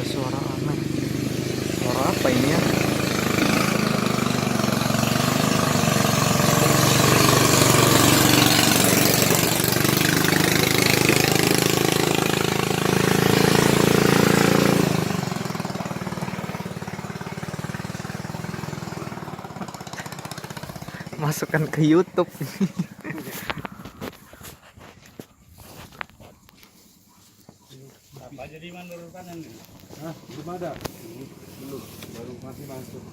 suara aneh. Suara apa ini ya? Masukkan ke YouTube. Apa jadi mandor panen ini? Hah, belum ada. Belum, baru masih masuk.